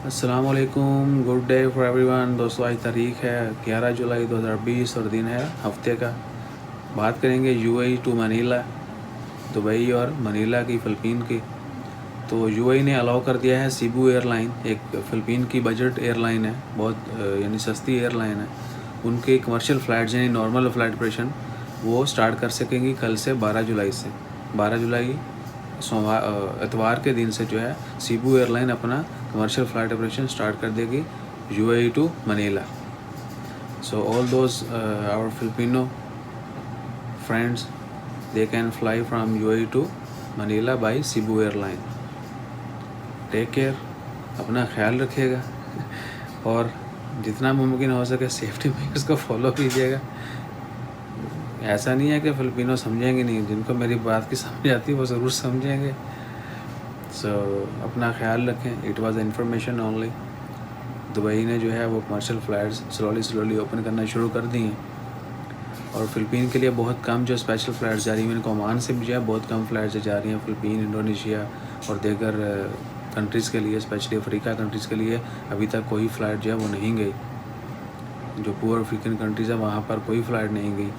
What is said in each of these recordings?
अस्सलामुअलैकुम, good day for everyone. दोस्तों, आज तारीख़ है 11 जुलाई 2020 और दिन है हफ्ते का। बात करेंगे यूएई टू मनीला, दुबई और मनीला की, फ़िलिपीन की। तो यूएई ने अलाउ कर दिया है सीबू एयरलाइन, एक फ़िलिपीन की बजट एयरलाइन है, बहुत यानी सस्ती एयरलाइन है। उनके कमर्शियल फ़्लाइट्स यानी नॉर्मल फ़्लाइट ऑपरेशन वो स्टार्ट कर सकेंगी कल से 12 जुलाई से। 12 जुलाई इतवार के दिन से जो है सीबू एयरलाइन अपना कमर्शियल फ़्लाइट ऑपरेशन स्टार्ट कर देगी UAE to Manila. So all those our Filipino friends, they can fly from UAE to Manila by Cebu airline. Take care, अपना ख्याल रखिएगा और जितना मुमकिन हो सके सेफ्टी मेजर्स को फॉलो कीजिएगा। ऐसा नहीं है कि फिलिपिनो समझेंगे नहीं, जिनको मेरी बात की समझ आती है वो ज़रूर समझेंगे। सो अपना ख्याल रखें। It was information only. Dubai ने जो है वो कमर्शियल फ़्लाइट्स स्लोली ओपन करना शुरू कर दी हैं और फ़िलिपीन के लिए बहुत कम जो स्पेशल फ़्लाइट्स जा रही हैं। इनको ओमान से भी जो है बहुत कम फ़्लाइट्स जा रही हैं फ़िलिपीन, इंडोनेशिया और दीगर कंट्रीज़ के लिए, स्पेशली अफ्रीका कंट्रीज़ के लिए अभी तक कोई फ़्लाइट जो है वो नहीं गई। जो पुअर अफ्रीकन कंट्रीज़ है वहाँ पर कोई फ़्लाइट नहीं गई।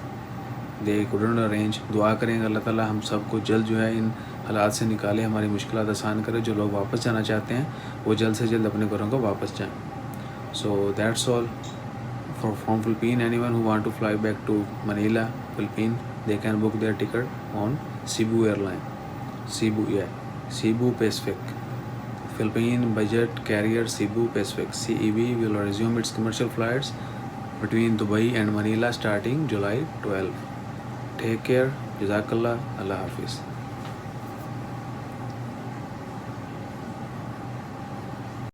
They couldn't arrange. दुआ करेंगे अल्लाह ताला हम सबको जल्द जो है इन हालात से निकाले, हमारी मुश्किलात आसान करे। जो लोग वापस जाना चाहते हैं वो जल्द से जल्द अपने घरों को वापस जाएँ। So that's all from Philippines. Anyone who want to fly back to Manila, Philippines, they can book their ticket on Cebu airline. Cebu Pacific. Philippine budget carrier Cebu Pacific (CEB) will resume its commercial flights between Dubai and Manila starting July 12. Take care. Jazakallah. Allah Hafiz.